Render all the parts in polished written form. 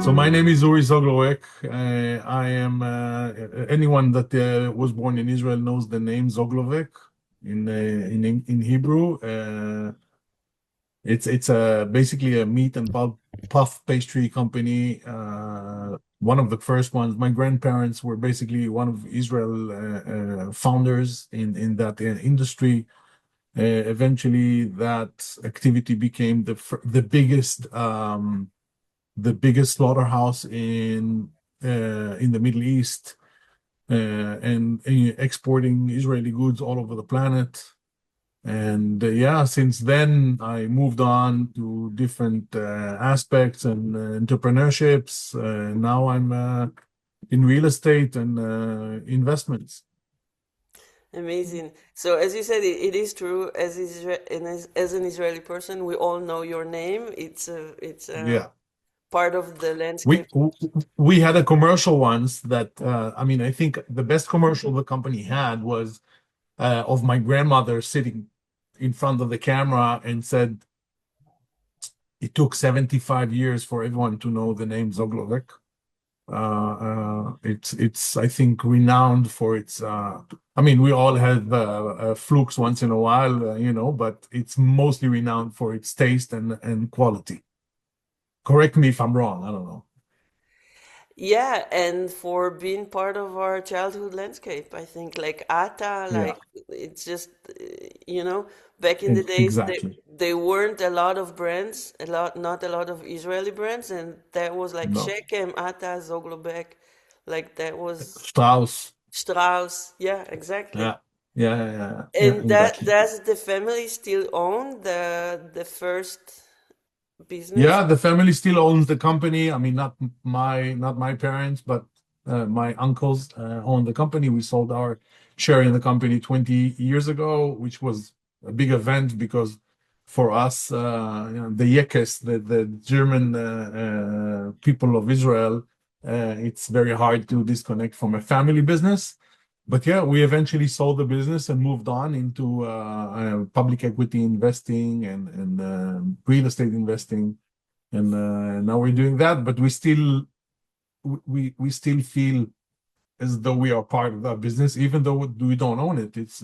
So my name is Uri Soglowek. I am anyone that was born in Israel knows the name Zoglovek in Hebrew. It's basically a meat and puff pastry company. One of the first ones. My grandparents were basically one of Israel founders in that industry. Eventually, that activity became the biggest slaughterhouse in the Middle East, and exporting Israeli goods all over the planet. And yeah, since then I moved on to different aspects and entrepreneurships. Now I'm in real estate and investments. Amazing. So, as you said, it is true. As an Israeli person, we all know your name. It's a Yeah. part of the We landscape. we had a commercial once that I mean, I think the best commercial the company had was of my grandmother sitting in front of the camera and said it took 75 years for everyone to know the name Zoglovek. It's I think renowned for its. I mean, we all have flukes once in a while, but it's mostly renowned for its taste and quality. Correct me if I'm wrong. I don't know. Yeah, and for being part of our childhood landscape, I think like Ata, Yeah, like it's just back in the days exactly. there weren't a lot of brands, not a lot of Israeli brands, and that was like No, Shechem, Ata, Zoglobek, like that was Strauss. Strauss. Yeah, exactly. Yeah, yeah, And that exactly. does the family still own the first business? Yeah, the family still owns the company. I mean, not my parents, but my uncles own the company. We sold our share in the company 20 years ago, which was a big event because for us, the Yekes, the German people of Israel, it's very hard to disconnect from a family business. But yeah, we eventually sold the business and moved on into public equity investing and real estate investing, and now we're doing that. But we still feel as though we are part of that business, even though we don't own it. It's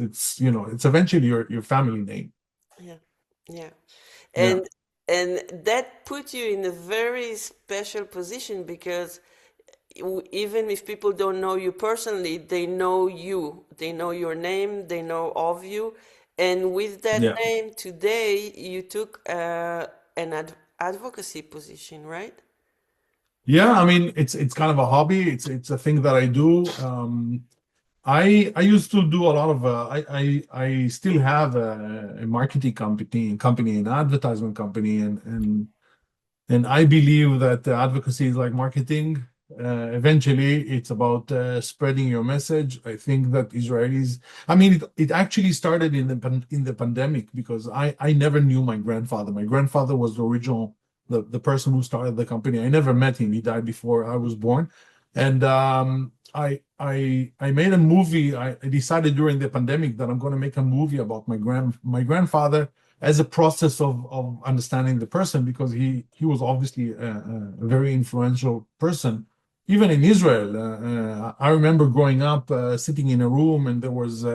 eventually your family name. Yeah, yeah. Yeah, And and that puts you in a very special position because even if people don't know you personally, they know you. They know your name, they know of you. And with that yeah, name, today you took an advocacy position, right? yeah. I mean, it's kind of a hobby. It's a thing that I do. I used to do a lot of I still have a marketing company, an advertisement company, and I believe that advocacy is like marketing. Eventually, it's about spreading your message. I think that Israelis, I mean, it actually started in the pandemic because I never knew my grandfather. My grandfather was the original, the person who started the company. I never met him. He died before I was born. And I made a movie. I decided during the pandemic that I'm going to make a movie about my grandfather as a process of understanding the person, because he was obviously a very influential person even in Israel. I remember growing up, sitting in a room, and there was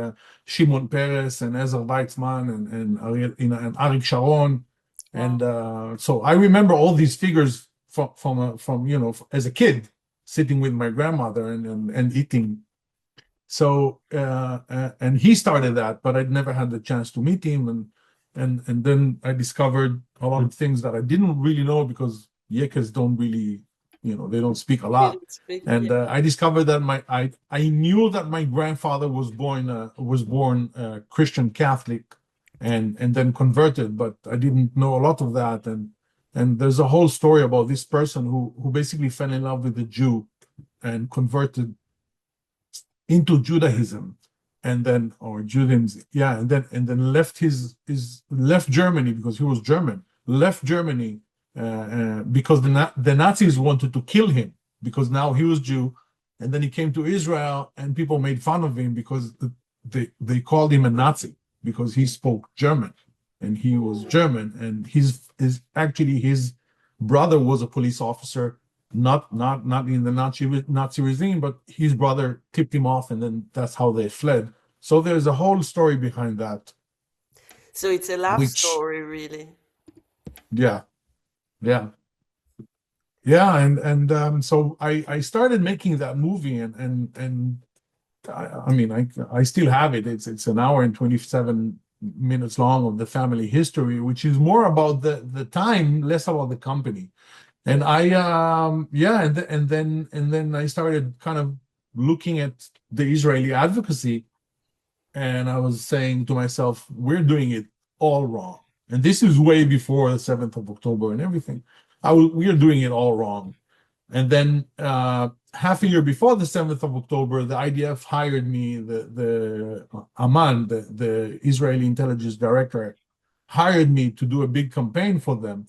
Shimon Peres and Ezer Weizmann and Arik Sharon, Wow. and so I remember all these figures from as a kid, sitting with my grandmother and eating. So and he started that, but I'd never had the chance to meet him, and then I discovered a lot of things that I didn't really know because Yekes don't really, they don't speak a You lot. don't speak, yeah. And I discovered that I knew that my grandfather was born Christian Catholic, and then converted, but I didn't know a lot of that. And there's a whole story about this person who basically fell in love with a Jew and converted into Judaism, and then or Judaism, yeah, and then left Germany because he was German. Left Germany because the Nazis wanted to kill him because now he was Jew, and then he came to Israel and people made fun of him because they called him a Nazi because he spoke German and he was Mm. German, and his brother was a police officer not in the Nazi regime, but his brother tipped him off, and then that's how they fled. So there's a whole story behind that, So it's a love which story, really. yeah, yeah, yeah, and so I started making that movie, and I mean I still have it. It's an hour and 27 minutes long of the family history, which is more about the time, less about the company. And I yeah, and then I started kind of looking at the Israeli advocacy, and I was saying to myself, we're doing it all wrong. And this is way before the 7th of October and everything. We're doing it all wrong. And then half a year before the 7th of October, the IDF hired me, the Aman, the Israeli intelligence director, hired me to do a big campaign for them.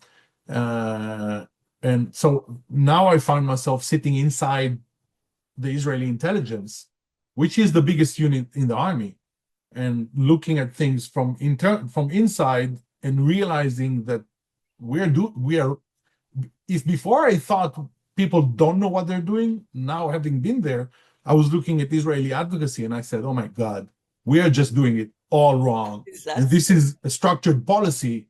Uh, and so now I find myself sitting inside the Israeli intelligence, which is the biggest unit in the army, and looking at things from inside and realizing that we are if before I thought people don't know what they're doing, now having been there, I was looking at Israeli advocacy and I said, oh my God, we are just doing it all wrong. And That's this is a structured policy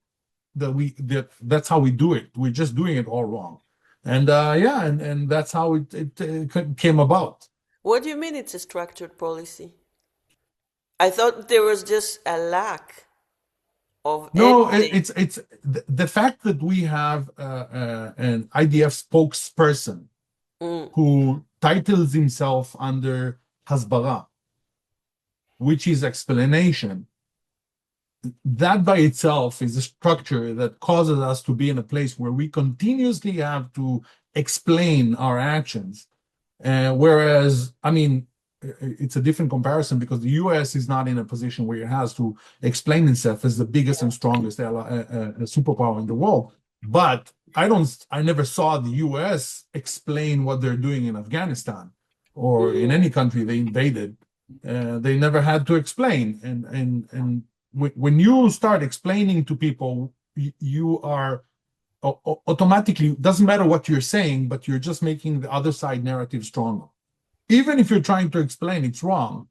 that's how we do it. We're just doing it all wrong. And yeah, and that's how it came about. what do you mean it's a structured policy? I thought there was just a lack of No, anything. it's the fact that we have an IDF spokesperson Mm, who titles himself under Hasbara, which is explanation. That by itself is a structure that causes us to be in a place where we continuously have to explain our actions. Whereas, I mean, it's a different comparison because the US is not in a position where it has to explain itself as the biggest and strongest superpower in the world. But I never saw the US explain what they're doing in Afghanistan or in any mm, country they invaded. They never had to explain. And when you start explaining to people, you are automatically, doesn't matter what you're saying, but you're just making the other side narrative stronger. Even if you're trying to explain it's wrong,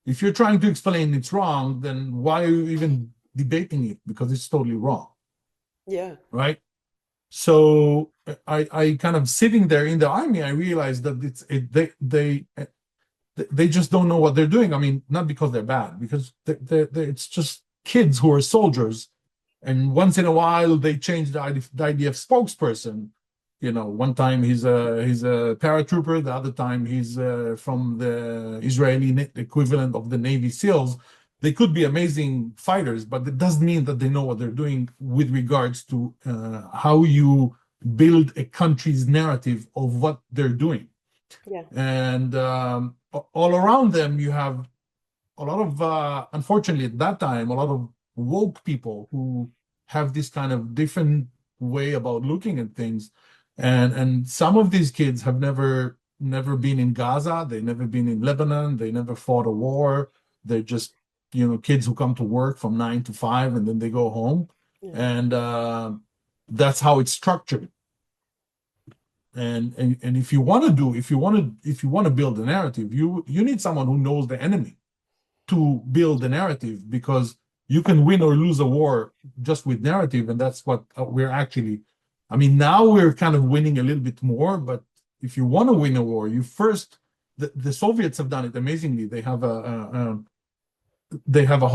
if you're trying to explain it's wrong, then why are you even debating it? Because it's totally wrong, yeah. right? So I kind of sitting there in the army, I realized that they just don't know what they're doing. I mean, not because they're bad, because it's just kids who are soldiers, and once in a while they change the IDF spokesperson. You know, one time he's a paratrooper, the other time he's from the Israeli equivalent of the Navy SEALs. They could be amazing fighters, but it doesn't mean that they know what they're doing with regards to how you build a country's narrative of what they're doing. Yeah. And all around them, you have a lot of, unfortunately, at that time, a lot of woke people who have this kind of different way about looking at things. And some of these kids have never been in Gaza. They never been in Lebanon. They never fought a war. They're just, kids who come to work from 9 to 5 and then they go home. Yeah. And that's how it's structured. And if you want to build a narrative, you need someone who knows the enemy to build a narrative, because you can win or lose a war just with narrative, and that's what we're actually. I mean, now we're kind of winning a little bit more, but if you want to win a war, you first. The Soviets have done it amazingly. They have a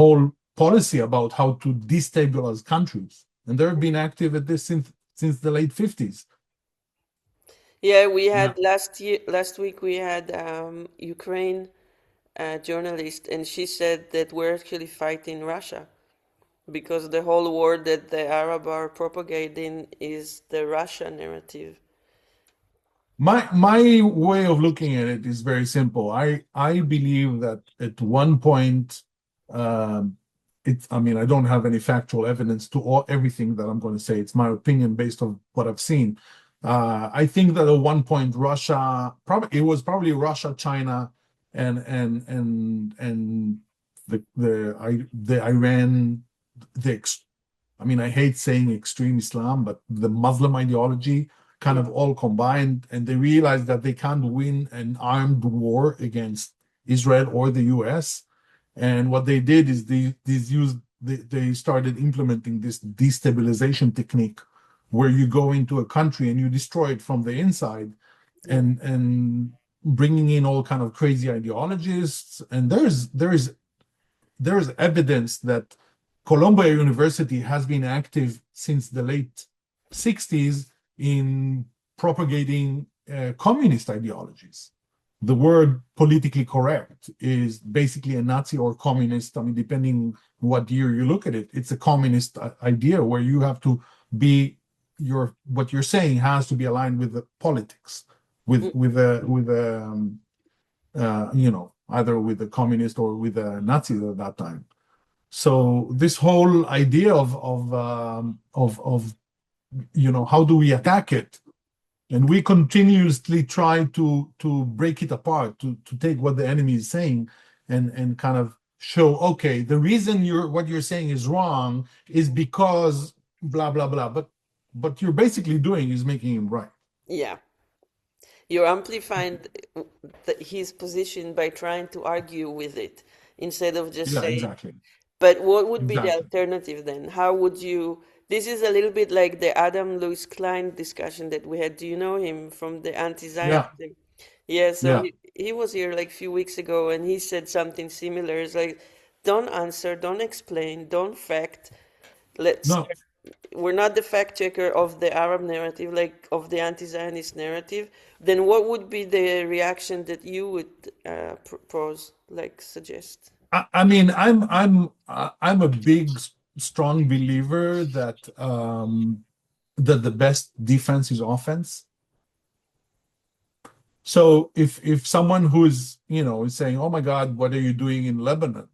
whole policy about how to destabilize countries, and they've been active at this since the late 50s. Yeah, we Yeah. had last week we had Ukraine journalist, and she said that we're actually fighting Russia because the whole war that the Arab are propagating is the Russia narrative. My way of looking at it is very simple. I believe that at one point, um, I mean, I don't have any factual evidence to everything that I'm going to say. It's my opinion based on what I've seen. I think that at one point Russia, probably it was probably Russia, China, and the Iran, I mean, I hate saying extreme Islam, but the Muslim ideology kind of all combined, and they realized that they can't win an armed war against Israel or the US. And what they did is they started implementing this destabilization technique where you go into a country and you destroy it from the inside, Yeah. and bringing in all kind of crazy ideologies. And there's evidence that Columbia University has been active since the late 60s in propagating communist ideologies. The word politically correct is basically a Nazi or communist. I mean, depending what year you look at it, it's a communist idea where you have to be what you're saying has to be aligned with the politics, Mm. either with a communist or with a Nazi at that time. So this whole idea of how do we attack it, and we continuously try to break it apart, to take what the enemy is saying and kind of show, okay, the reason what you're saying is wrong is because blah blah blah, but you're basically doing is making him right. Yeah. You're amplifying his position by trying to argue with it instead of just Yeah, saying. exactly. But what would be the Exactly. alternative then? How would you? This is a little bit like the Adam Lewis Klein discussion that we had. Do you know him from the Yeah. anti-Zionism? Yeah, so Yeah. he was here like a few weeks ago and he said something similar. It's like, don't answer, don't explain, don't fact. Let's No. we're not the fact checker of the Arab narrative, like of the anti-Zionist narrative. Then what would be the reaction that you would propose, like suggest? I mean, I'm a big, strong believer that the best defense is offense. So if someone who's is saying, "Oh my God, what are you doing in Lebanon?"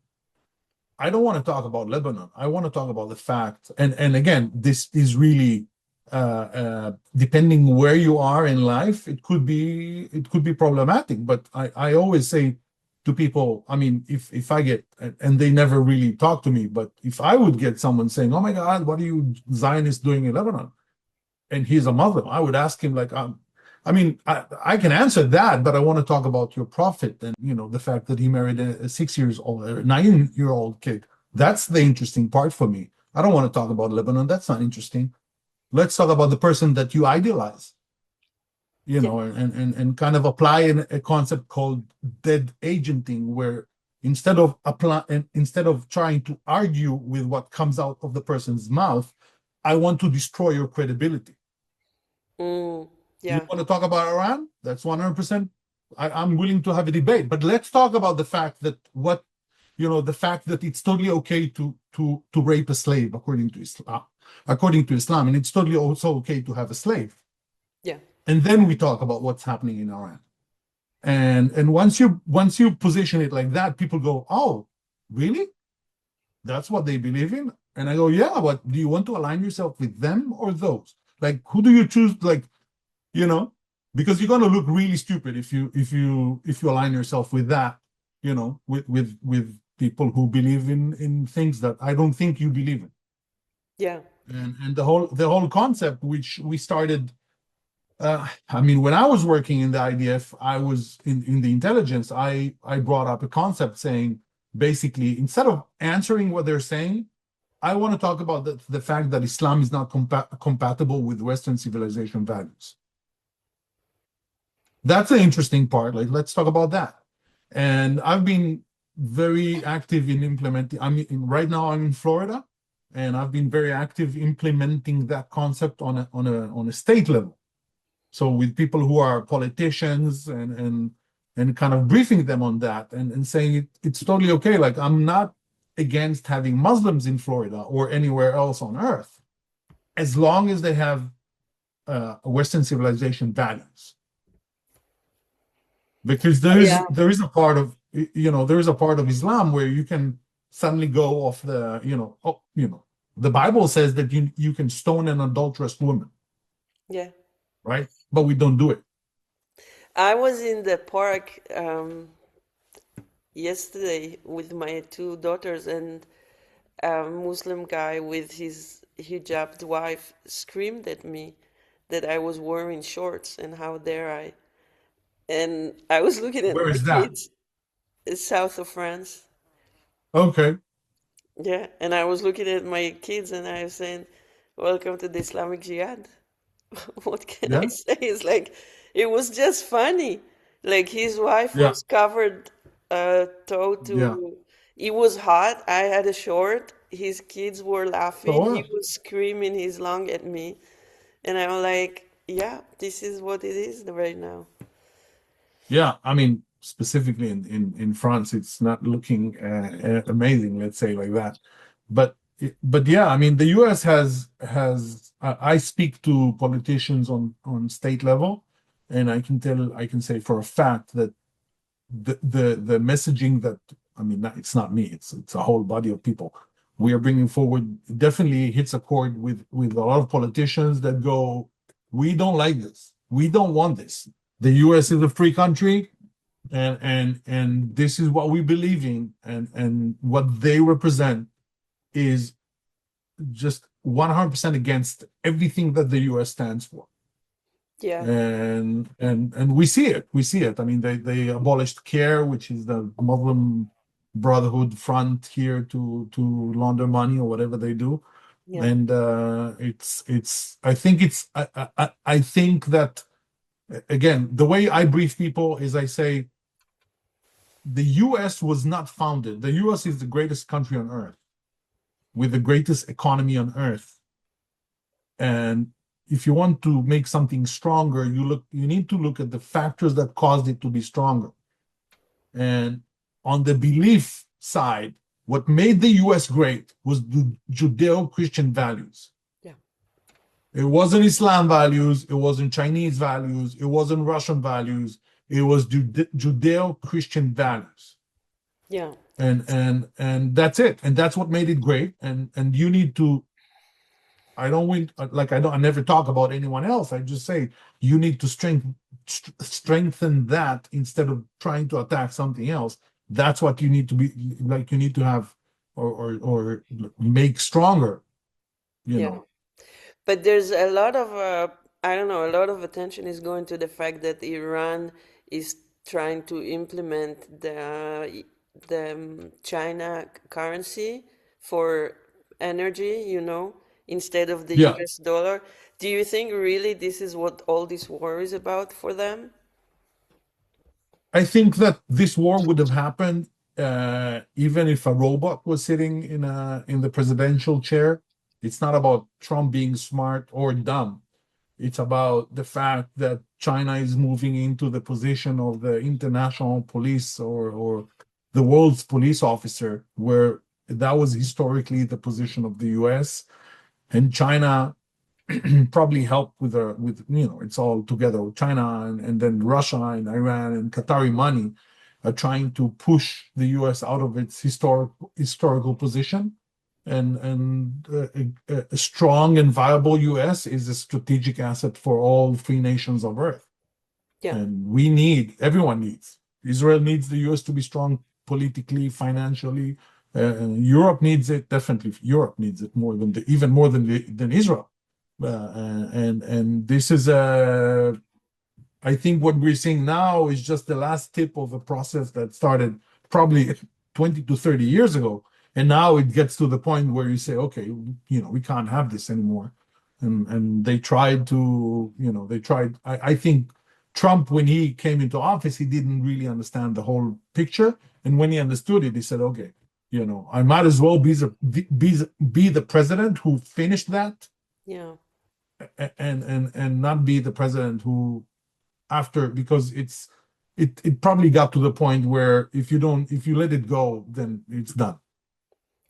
I don't want to talk about Lebanon. I want to talk about the fact. And again, this is really depending where you are in life, it could be problematic. But I always say to people, I mean, if I get, and they never really talk to me, but if I would get someone saying, "Oh my God, what are you Zionists doing in Lebanon?" and he's a Muslim, I would ask him like, I mean, I can answer that, but I want to talk about your prophet and the fact that he married a 6 years old, a 9-year-old kid. That's the interesting part for me. I don't want to talk about Lebanon. That's not interesting. Let's talk about the person that you idealize, Yeah, and kind of apply a concept called dead agenting, where instead of trying to argue with what comes out of the person's mouth, I want to destroy your credibility. mm, You yeah, want to talk about Iran? That's 100%. I'm willing to have a debate, but let's talk about the fact that the fact that it's totally okay to rape a slave according to Islam, and it's totally also okay to have a slave. yeah, And then we talk about what's happening in Iran. And once you position it like that, people go, "Oh, really? That's what they believe in?" And I go, "Yeah, but do you want to align yourself with them or those? Like, who do you choose? Like, you know because you're going to look really stupid if you align yourself with that, with people who believe in things that I don't think you believe in." yeah, And the whole concept, which we started, I mean, when I was working in the IDF, I was in the intelligence, I brought up a concept saying, basically, instead of answering what they're saying, I want to talk about the fact that Islam is not compatible with Western civilization values. That's the interesting part. Like, let's talk about that. And I've been very active in implementing. Right now I'm in Florida, and I've been very active implementing that concept on a state level. So with people who are politicians, and kind of briefing them on that, and saying it's totally okay. Like, I'm not against having Muslims in Florida or anywhere else on earth, as long as they have Western civilization values. Because there is yeah, there is a part of there is a part of Islam where you can suddenly go off the Bible says that you can stone an adulterous woman, yeah. right? But we don't do it. I was in the park yesterday with my two daughters, and a Muslim guy with his hijabbed wife screamed at me that I was wearing shorts, and how dare I? And I was looking at Where my is that? kids, south of France. Okay. Yeah, and I was looking at my kids and I was saying, "Welcome to the Islamic Jihad." What can I Yeah. say? It's like it was just funny. Like his wife Yeah. was covered toe Yeah. to. It was hot. I had a short. His kids were So laughing. He what? was screaming his lung at me, and I'm like, "Yeah, this is what it is right now." Yeah, I mean, specifically in France, it's not looking amazing, let's say like that. But yeah, I mean, the U.S. has I speak to politicians on state level, and I can say for a fact that the messaging that I mean, it's not me, it's a whole body of people we are bringing forward definitely hits a chord with a lot of politicians that go, we don't like this, we don't want this. The U.S. is a free country, and this is what we believe in, and what they represent is just 100% against everything that the US stands for. Yeah, And we see it. I mean, they abolished CARE, which is the Muslim Brotherhood front here to launder money or whatever they do. yeah, And it's I think that, again, the way I brief people is I say the US was not founded. The US is the greatest country on earth with the greatest economy on earth. And if you want to make something stronger, you need to look at the factors that caused it to be stronger. And on the belief side, what made the US great was the Judeo Christian values. yeah, It wasn't Islam values, it wasn't Chinese values, it wasn't Russian values, it was Judeo Christian values. yeah, And that's it. And that's what made it great. And you need to, I don't win, like I never talk about anyone else. I just say you need to strengthen that instead of trying to attack something else. That's what you need to be, like, you need to have, or make stronger, you yeah. know. But there's a lot of, I don't know, a lot of attention is going to the fact that Iran is trying to implement the China currency for energy, instead of the Yeah, US dollar. Do you think really this is what all this war is about for them? I think that this war would have happened even if a robot was sitting in the presidential chair. It's not about Trump being smart or dumb. It's about the fact that China is moving into the position of the international police, or the world's police officer, where that was historically the position of the US. And China probably helped with it's all together with China, and then Russia and Iran and Qatari money are trying to push the US out of its historical position. And a strong and viable US is a strategic asset for all free nations of Earth. Yeah, And everyone needs. Israel needs the US to be strong politically, financially. Europe needs it, definitely. Europe needs it even more than Israel. And this is I think what we're seeing now is just the last tip of a process that started probably 20 to 30 years ago. And now it gets to the point where you say, okay, we can't have this anymore. And they tried to, I think Trump, when he came into office, he didn't really understand the whole picture. And when he understood it, he said, okay, I might as well be the president who finished that, yeah. and not be the president who, after, because it probably got to the point where if you let it go, then it's done.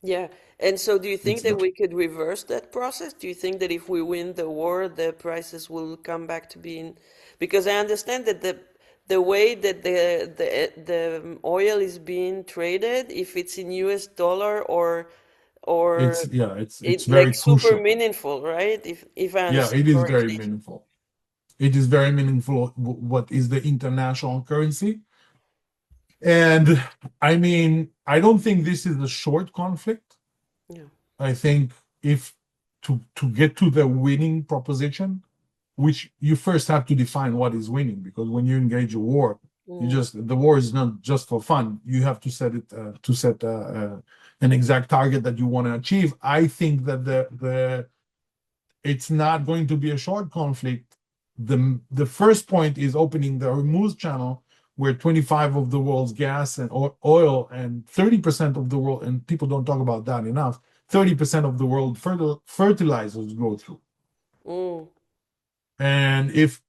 Yeah. And so do you think It's that done. we could reverse that process? Do you think that if we win the war, the prices will come back to being, because I understand that the way that the oil is being traded, if it's in US dollar or It's it like very super crucial. meaningful, right? If I Yeah, understand it is very correctly. meaningful. It is very meaningful what is the international currency. And I mean, I don't think this is a short conflict. Yeah. I think if to get to the winning proposition, which you first have to define what is winning, because when you engage a war, Mm, the war is not just for fun. You have to set an exact target that you want to achieve. I think that the it's not going to be a short conflict. The first point is opening the Hormuz channel, where 25 of the world's gas and oil and 30% of the world, and people don't talk about that enough, 30% of the world fertilizers go through. mm, And if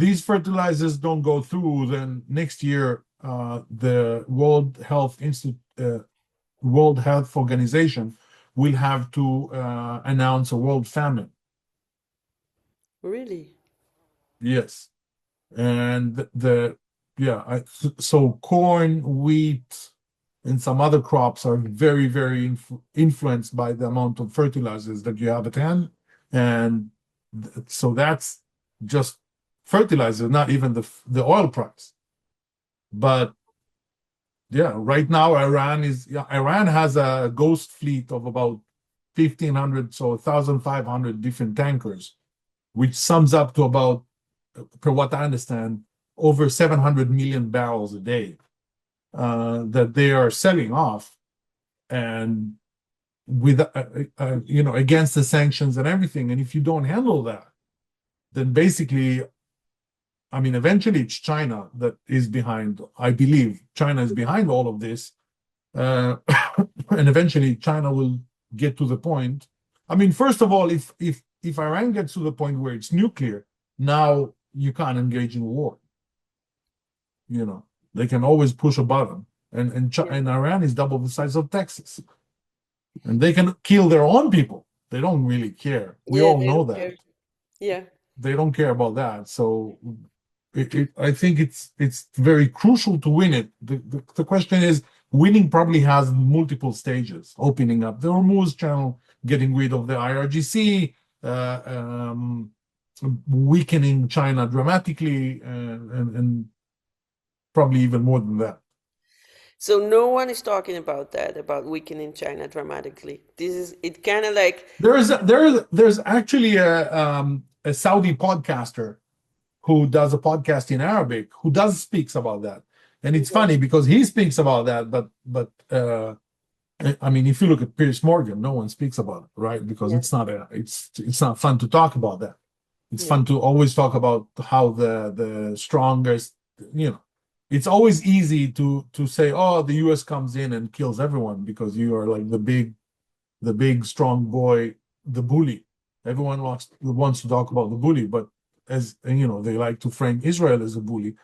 these fertilizers don't go through, then next year the World Health Organization will have to announce a world famine. really? Yes, and so corn, wheat, and some other crops are very, very influenced by the amount of fertilizers that you have at hand, and so that's just fertilizer, not even the oil price. But yeah, right now Iran has a ghost fleet of about 1,500, so 1,500 different tankers, which sums up to about, per what I understand, over 700 million barrels a day that they are selling off, and with against the sanctions and everything. And if you don't handle that, then basically, I mean, eventually it's China that is behind. I believe China is behind all of this, uh, and eventually China will get to the point. I mean, first of all, if Iran gets to the point where it's nuclear, now you can't engage in war. You know, they can always push a button, Yeah. and Iran is double the size of Texas, and they can kill their own people. They don't really care. We Yeah, all they know don't that. care. Yeah. They don't care about that. So I think it's very crucial to win it. The question is, winning probably has multiple stages: opening up the Hormuz channel, getting rid of the IRGC, weakening China dramatically, and probably even more than that. So no one is talking about that, about weakening China dramatically. This is it kind of like, There's actually a Saudi podcaster who does a podcast in Arabic who does speaks about that, and it's okay, funny because he speaks about that, but I mean, if you look at Piers Morgan, no one speaks about it, right? Because yeah, it's not fun to talk about that. It's yeah, fun to always talk about how the strongest, you know. It's always easy to say, oh, the U.S. comes in and kills everyone because you are like the big strong boy, the bully. Everyone wants to talk about the bully, but as you know, they like to frame Israel as a bully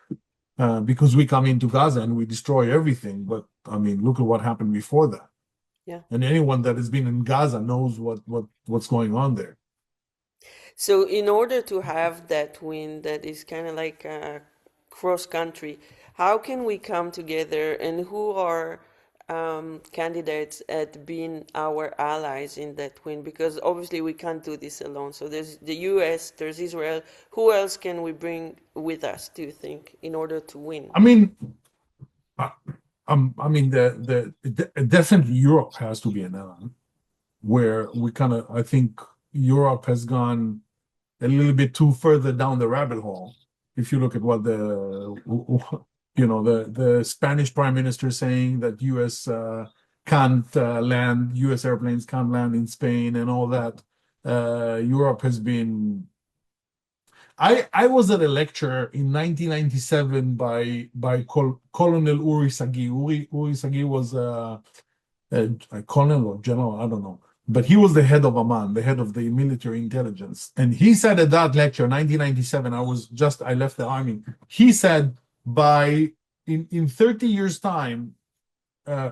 because we come into Gaza and we destroy everything. But I mean, look at what happened before that. yeah. And anyone that has been in Gaza knows what's going on there. So in order to have that win that is kind of like cross country, how can we come together and who are candidates at being our allies in that win? Because obviously we can't do this alone. So there's the US, there's Israel. Who else can we bring with us, do you think, in order to win? I mean, uh, I mean, definitely Europe has to be an ally where we kind of, I think Europe has gone a little bit too further down the rabbit hole. If you look at what the Spanish Prime Minister saying that U.S. Can't land, U.S. airplanes can't land in Spain and all that. Europe has been. I was at a lecture in 1997 by Colonel Uri Sagi. Uri Sagi was a colonel or general, I don't know. But he was the head of Amman, the head of the military intelligence. And he said at that lecture, 1997, I left the army. He said in 30 years' time,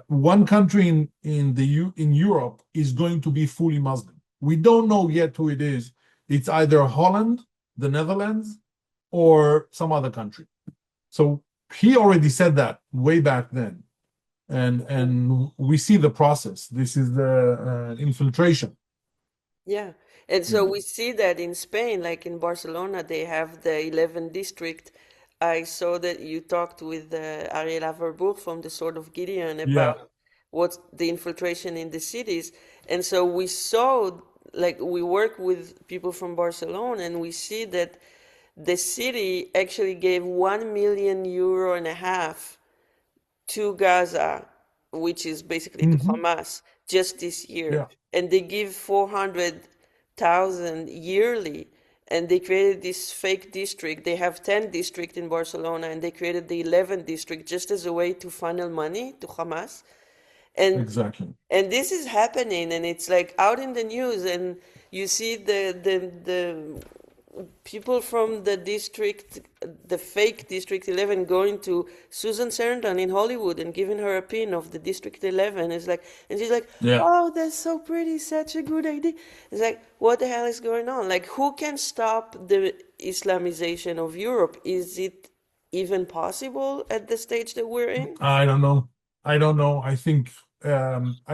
one country in Europe is going to be fully Muslim. We don't know yet who it is. It's either Holland, the Netherlands, or some other country. So he already said that way back then, and we see the process. This is the infiltration. Yeah. And You so know. we see that in Spain, like in Barcelona, they have the 11th district. I saw that you talked with Ariel Averbourg from the Sword of Gideon Yeah, about what's the infiltration in the cities. And so we saw like we work with people from Barcelona, and we see that the city actually gave 1 million euro and a half to Gaza, which is basically to Hmm. Hamas, just this year. Yeah, And they give 400,000 yearly. And they created this fake district. They have 10 districts in Barcelona, and they created the 11th district just as a way to funnel money to Hamas. And exactly. this is happening, and it's like out in the news, and you see the people from the district, the fake District 11, going to Susan Sarandon in Hollywood and giving her a pin of the District 11. It's like, and she's like, Yeah. "Oh, that's so pretty, such a good idea." It's like, what the hell is going on? Like, who can stop the Islamization of Europe? Is it even possible at the stage that we're in? I don't know. I don't know. I think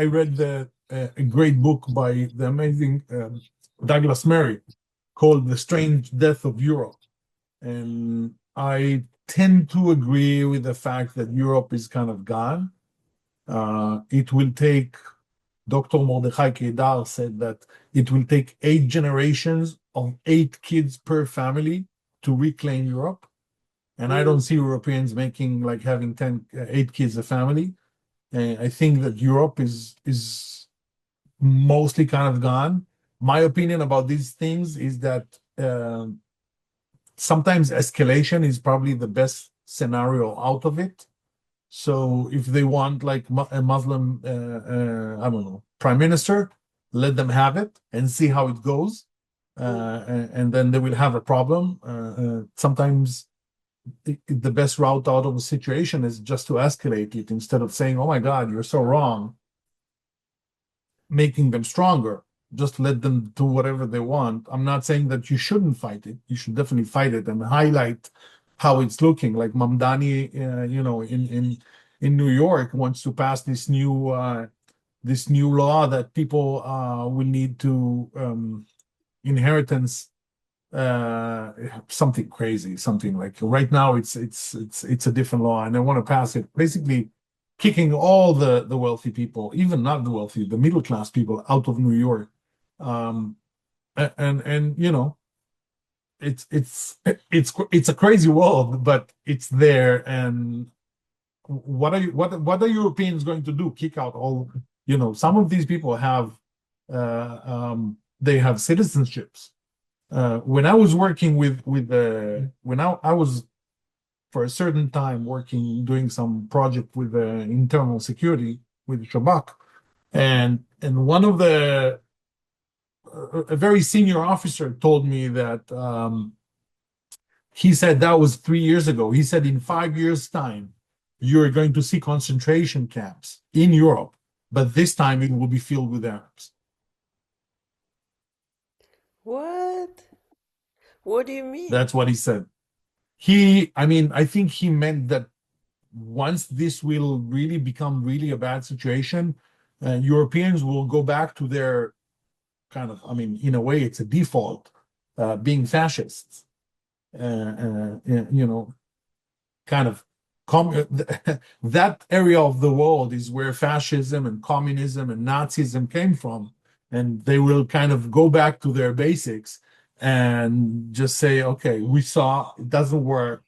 I read a great book by the amazing Douglas Murray called The Strange Death of Europe. And I tend to agree with the fact that Europe is kind of gone. It will take, Dr. Mordechai Kedar said that it will take 8 generations of 8 kids per family to reclaim Europe. And I don't Mm. see Europeans making like having 8 kids a family. I think that Europe is mostly kind of gone. My opinion about these things is that sometimes escalation is probably the best scenario out of it. So if they want like a Muslim, I don't know, prime minister, let them have it and see how it goes, Mm. and then they will have a problem. Sometimes the best route out of a situation is just to escalate it instead of saying, "Oh my God, you're so wrong," making them stronger. Just let them do whatever they want. I'm not saying that you shouldn't fight it. You should definitely fight it and highlight how it's looking. Like Mamdani, in New York wants to pass this new law that people will need to inheritance something crazy, something like right now it's a different law, and they want to pass it, basically kicking all the wealthy people, even not the wealthy, the middle class people out of New York. Um, and it's a crazy world, but it's there. And what are Europeans going to do? Kick out all, some of these people have they have citizenships. When I was working when I was for a certain time working doing some project with internal security with Shabak, and one of a very senior officer told me that he said that was 3 years ago. He said in 5 years' time you're going to see concentration camps in Europe, but this time it will be filled with Arabs. What? What do you That's mean? what he said. I think he meant that once this will really become really a bad situation, Europeans will go back to their kind of, in a way, it's a default, being fascists. You know, kind of that area of the world is where fascism and communism and Nazism came from, and they will kind of go back to their basics and just say, okay, we saw it doesn't work,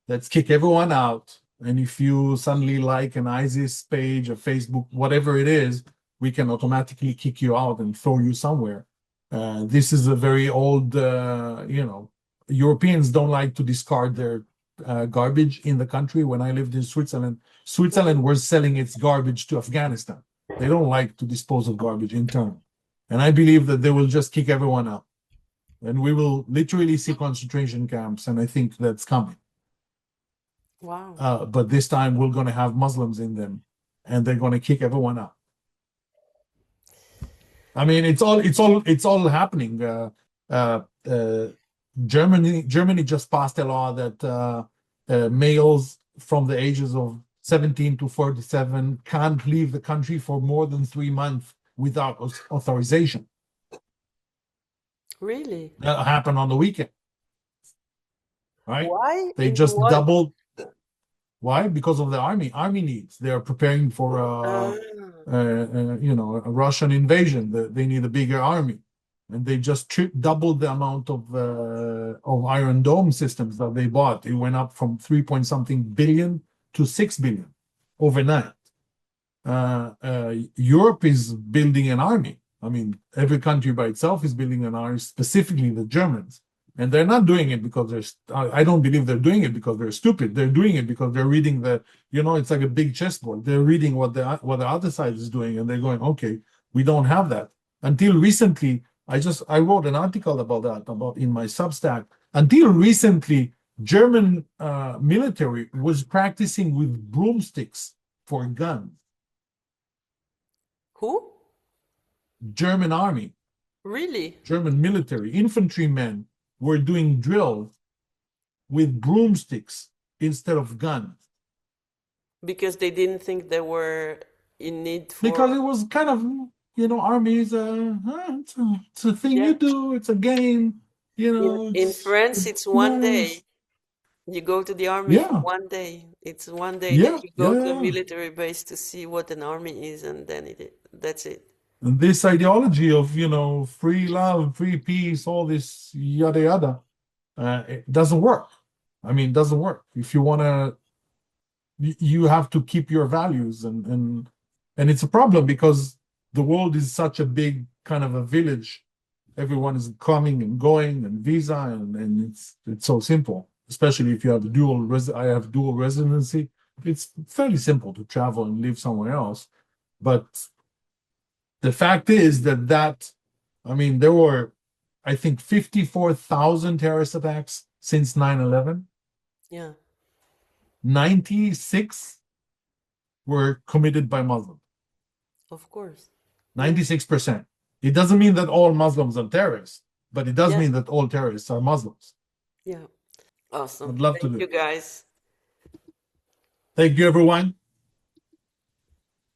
let's kick everyone out. And if you suddenly like an ISIS page, a Facebook, whatever it is, we can automatically kick you out and throw you somewhere. This is a very old, Europeans don't like to discard their garbage in the country. When I lived in Switzerland, Switzerland Mm. was selling its garbage to Afghanistan. They don't like to dispose of garbage internally. And I believe that they will just kick everyone out. And we will literally see concentration camps. And I think that's coming. Wow. But this time we're going to have Muslims in them, and they're going to kick everyone out. It's all happening. Uh, uh, Germany just passed a law that males from the ages of 17 to 47 can't leave the country for more than 3 months without authorization. Really? That happened on the weekend, right? Why? They In just what? doubled. Why? Because of the army needs. They are preparing for Ah, a Russian invasion. They need a bigger army. and they just doubled the amount of Iron Dome systems that they bought. It went up from 3 point something billion to 6 billion overnight. Europe is building an army. I mean, every country by itself is building an army, specifically the Germans. And they're not doing it because I don't believe they're doing it because they're stupid. They're doing it because they're reading it's like a big chessboard. They're reading what the other side is doing, and they're going, okay, we don't have that. Until recently, I wrote an article about that, in my Substack. Until recently, German military was practicing with broomsticks for guns. Who? German army, Really? German military, infantrymen were doing drills with broomsticks instead of guns. Because they didn't think they were in need for. Because it was kind of, army is it's a thing you do. It's a game. In France, it's one day. You go to the army for Yeah, one day. It's one day yeah, that you go to a yeah. military base to see what an army is, and then that's it. And this ideology of, free love, free peace, all this yada yada, it doesn't work. I mean, it doesn't work. If you want to, you have to keep your values, and it's a problem because the world is such a big kind of a village. Everyone is coming and going, and visa, and it's so simple. Especially if you have I have dual residency. It's fairly simple to travel and live somewhere else. But the fact is I mean, there were, I think, 54,000 terrorist attacks since 9/11. Yeah. 96 were committed by Muslims. Of course. 96%. It doesn't mean that all Muslims are terrorists, but it does mean that all terrorists are Muslims. Yeah. Awesome. I'd love to Thank do you, it. guys. Thank you, everyone.